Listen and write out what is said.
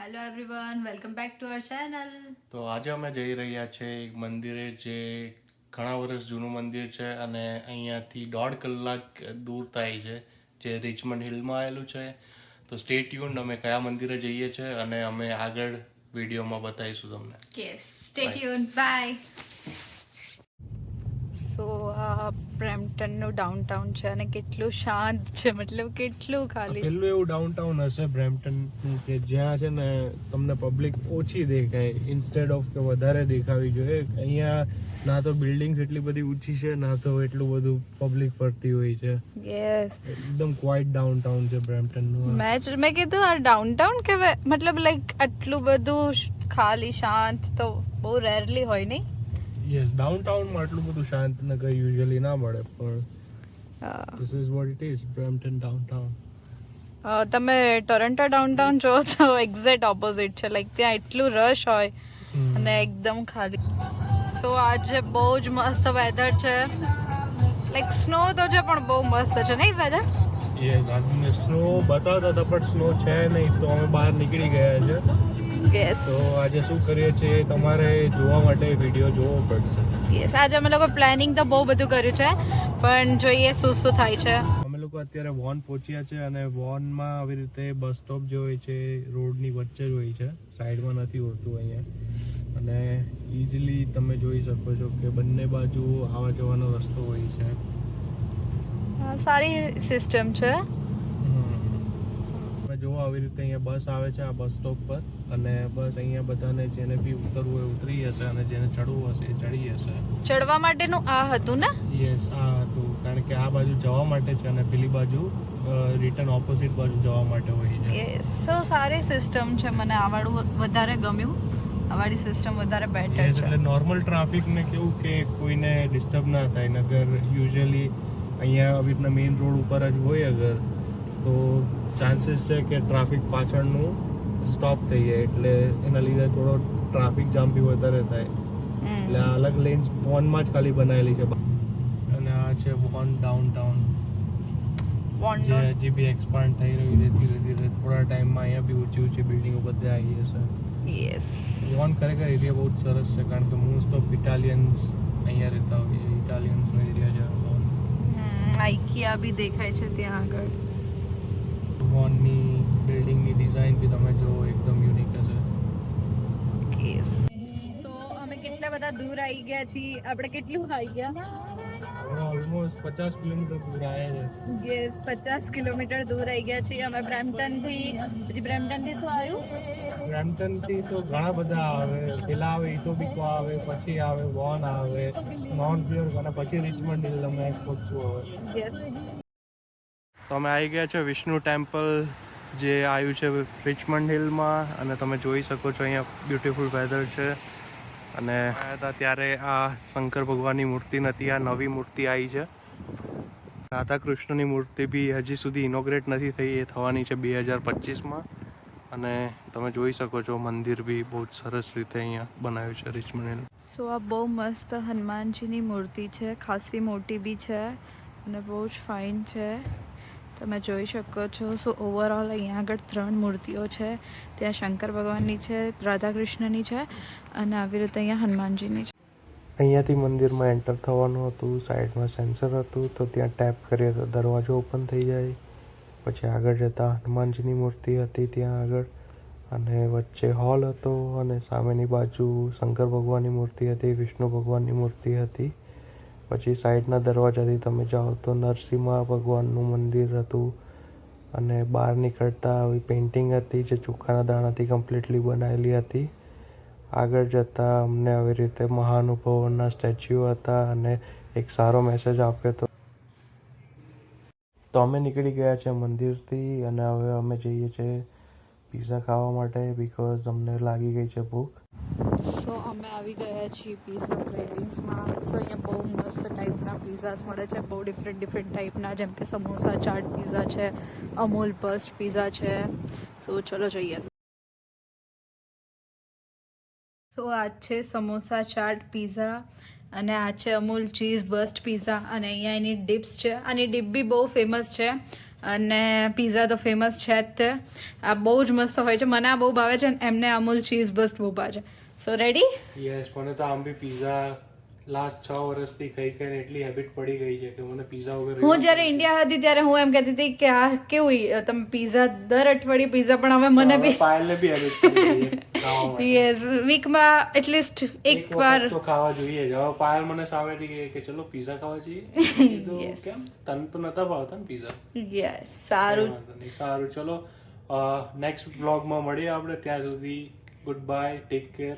Hello everyone, welcome back to our channel. તો આજે અમે જઈ રહ્યા છે એક મંદિરે જે ઘણા વર્ષ જૂનું મંદિર છે અને અહીંયાથી 1.5 કલાક દૂર થાય છે, જે રિચમન્ડ હિલમાં આવેલું છે. તો સ્ટે ટ્યુન્ડ, અમે કયા મંદિરે જઈએ છીએ અને અમે આગળ વિડીયોમાં બતાવીશું તમને. Yes, stay tuned, bye. So આ બ્રેમ્પટનનું ડાઉનટાઉન છે અને કેટલું શાંત છે, મતલબ કેટલું ખાલી છે. પેલું એવું ડાઉનટાઉન હશે બ્રેમ્પટન કે જ્યાં છે ને તમને પબ્લિક ઓછી દેખાય ઇન્સ્ટેડ ઓફ કે વધારે દેખાવી જોઈએ. અહીંયા ના તો બિલ્ડિંગ્સ એટલી બધી ઊંચી છે, ના તો એટલું બધું પબ્લિક ફરતી હોય છે. યસ, એકદમ ક્વાઇટ ડાઉનટાઉન છે બ્રેમ્પટનનું. મેં કીધું આ ડાઉનટાઉન કહેવાય, મતલબ લાઈક આટલું બધું ખાલી શાંત તો બહુ રેરલી હોય નહીં. યસ, ડાઉનટાઉનમાં આટલું બધું શાંત ને કઈ યુઝ્યુઅલી ના મળે, પણ this is what it is, Brampton downtown. તમે ટોરન્ટો ડાઉનટાઉન જો તો એક્ઝેક્ટ ઓપોઝિટ છે, લાઈક ત્યાં એટલું રશ હોય અને એકદમ ખાલી. સો આજે બહુ જ મસ્ત વેધર છે, લાઈક સ્નો તો છે પણ બહુ મસ્ત છે નહીં વેધર? યસ, આજે સ્નો બતાવતા હતા પણ સ્નો છે નહીં, તો અમે બહાર નીકળી ગયા છે. યસ, તો આજે શું કરીએ છીએ તમારે જોવા માટે વિડીયો જોવો પડશે. યસ. આજે અમે લોકો પ્લાનિંગ તો બહુ બધું કર્યું છે, પણ જોઈએ શું શું થાય છે. અમે લોકો અત્યારે વોન પહોંચ્યા છે અને વોનમાં આવી રીતે બસ સ્ટોપ જે હોય છે રોડની વચ્ચે જ હોય છે, સાઈડમાં નથી હોતું અહીંયા. અને ઇઝીલી તમે જોઈ શકો છો કે બંને બાજુ આવવા જવાનો રસ્તો હોય છે. સારી સિસ્ટમ છે. તમે જુઓ આવી રીતે અહીંયા બસ આવે છે આ બસ સ્ટોપ પર, અને બસ અહીંયા બધાને જેને બી ઉતરવું હોય ઉતરી હશે અને જેને ચડવું હશે એ ચડી હશે. ચડવા માટેનું આ હતું ને? યસ, આ હતું, કારણ કે આ બાજુ જવા માટે છે અને પેલી બાજુ રિટર્ન ઓપોઝિટ બાજુ જવા માટે હોય છે. યસ, સો સારી સિસ્ટમ છે, મને આવાળું વધારે ગમ્યું. આવાળી સિસ્ટમ વધારે બેટર છે. એટલે નોર્મલ ટ્રાફિકને કેવું કે કોઈને ડિસ્ટર્બ ના થાય, નગર યુઝ્યુઅલી અહીંયા આવી રીતના મેઇન રોડ ઉપર જ હોય અગર, તો ચાન્સીસ છે કે ટ્રાફિક પાછળનું સ્ટોપ થઈ જાય, એટલે એના લીધે થોડો ટ્રાફિક જામ બી વધારે થાય. એટલે આ અલગ લેન્સ વોનમાં જ ખાલી બનાવેલી છે. અને આ છે વોન ડાઉનટાઉન, જે હજી બી એક્સપાન્ડ થઈ રહ્યું છે ધીરે ધીરે. થોડા ટાઈમમાં અહીંયા બી ઊંચી ઊંચી બિલ્ડિંગો બધે આવી જશે. યસ, વોન ખરેખર એરિયા બહુ જ સરસ છે, કારણ કે મોસ્ટ ઓફ ઇટાલિયન્સ અહીંયા રહેતા હોય છે. ઇટાલિયન્સનો એરિયા છે વોન. આઈકિયા બી દેખાય છે ત્યાં આગળ. વોનની બિલ્ડિંગની ડિઝાઇન બી તમે જો એકદમ યુનિક હશે. યસ, સો અમે કેટલા બધા દૂર આવી ગયા છીએ. આપણે કેટલું આવી ગયા? ઓલમોસ્ટ 50 કિલોમીટર દૂર આવ્યા છે. યસ, 50 કિલોમીટર દૂર આવી ગયા છીએ અમે બ્રેમ્પટનથી. પછી બ્રેમ્પટનથી શું આવ્યું? બ્રેમ્પટનથી તો ઘણા બધા આવે. પેલા આવે ઇટોબિકો આવે, પછી આવે વોન આવે, માઉન્ટ બ્લેર, અને પછી રિચમન્ડ હિલ તમે પહોંચશું હવે. યસ, તો અમે આવી ગયા છે વિષ્ણુ ટેમ્પલ, જે આવ્યું છે રિચમન્ડ હિલમાં, અને તમે જોઈ શકો છો અહીંયા બ્યુટીફુલ વેધર છે. અને આવ્યા હતા ત્યારે આ શંકર ભગવાનની મૂર્તિ નથી, આ નવી મૂર્તિ આવી છે. રાધા કૃષ્ણની મૂર્તિ બી હજી સુધી ઇનોગ્રેટ નથી થઈ, એ થવાની છે 2025માં. અને તમે જોઈ શકો છો મંદિર બી બહુ જ સરસ રીતે અહીંયા બનાવ્યું છે રિચમન્ડ હિલ. સો આ બહુ મસ્ત હનુમાનજીની મૂર્તિ છે, ખાસી મોટી બી છે અને બહુ જ ફાઇન છે. તમે જોઈ શકો છો. સો ઓવરઓલ અહીંયા આગળ 3 મૂર્તિઓ છે. ત્યાં શંકર ભગવાનની છે, રાધા કૃષ્ણની છે અને આવી રીતે અહીંયા હનુમાનજીની છે. અહીંયાથી મંદિરમાં એન્ટર થવાનું હતું, સાઈડમાં સેન્સર હતું, તો ત્યાં ટેપ કરીએ તો દરવાજો ઓપન થઈ જાય. પછી આગળ જતાં હનુમાનજીની મૂર્તિ હતી ત્યાં આગળ, અને વચ્ચે હોલ હતો, અને સામેની બાજુ શંકર ભગવાનની મૂર્તિ હતી, વિષ્ણુ ભગવાનની મૂર્તિ હતી. પછી સાઈડના દરવાજાથી તમે જાઓ તો નરસિંહ ભગવાનનું મંદિર હતું, અને બહાર નીકળતા આવી પેઇન્ટિંગ હતી જે ચોખાના દાણાથી કમ્પ્લીટલી બનાવેલી હતી. આગળ જતાં અમને આવી રીતે મહાનુભાવોના સ્ટેચ્યુ હતા અને એક સારો મેસેજ આપ્યો હતો. તો અમે નીકળી ગયા છે મંદિરથી, અને હવે અમે જઈએ છીએ પીઝા ખાવા માટે, બિકોઝ અમને લાગી ગઈ છે ભૂખ. સો અમે આવી ગયા છીએ પીઝા ક્રેવિંગ્સમાં. સો અહીંયા બહુ મસ્ત ટાઈપના પીઝાસ મળે છે, બહુ ડિફરન્ટ ટાઈપના, જેમ કે સમોસા ચાટ પીઝા છે, અમૂલ બસ્ટ પીઝા છે. સો ચલો જઈએ. સો આ છે સમોસા ચાટ પીઝા, અને આ છે અમૂલ ચીઝ બસ્ટ પીઝા, અને અહીંયા એની ડિપ્સ છે. આની ડિપ બી બહુ ફેમસ છે, અને પીઝા તો ફેમસ છે જ તે. આ બહુ જ મસ્ત હોય છે, મને આ બહુ ભાવે છે, અને એમને અમૂલ ચીઝ બસ્ટ બહુ ભાવે છે. સો રેડી? યસ, મને તો આમ બી પીઝા લાસ્ટ 6 વર્ષથી ખાઈ ખાઈને એટલી હેબિટ પડી ગઈ છે કે મને પીઝા વગર હું જ્યારે ઇન્ડિયા હતી ત્યારે હું એમ કહેતી હતી કે આ કેવું તમે પીઝા દર અઠવાડિયે પીઝા, પણ હવે મને બી પાયલને બી હેબિટ પડી ગઈ છે ખાવા માટે. યસ, વીકમાં એટલીસ્ટ એક વાર વખત તો ખાવા જોઈએ જ. હવે પાયલ મને સામેથી કહે કે ચલો પીઝા ખાવા જઈએ. મેં કીધું, Yes. કેમ તને તો નતા ભાવતા ને પીઝા? યસ. સારું, વાંધો નહીં. સારું, ચલો નેક્સ્ટ વ્લોગમાં મળીએ આપણે. ત્યાં સુધી ગુડ બાય, ટેક કેર.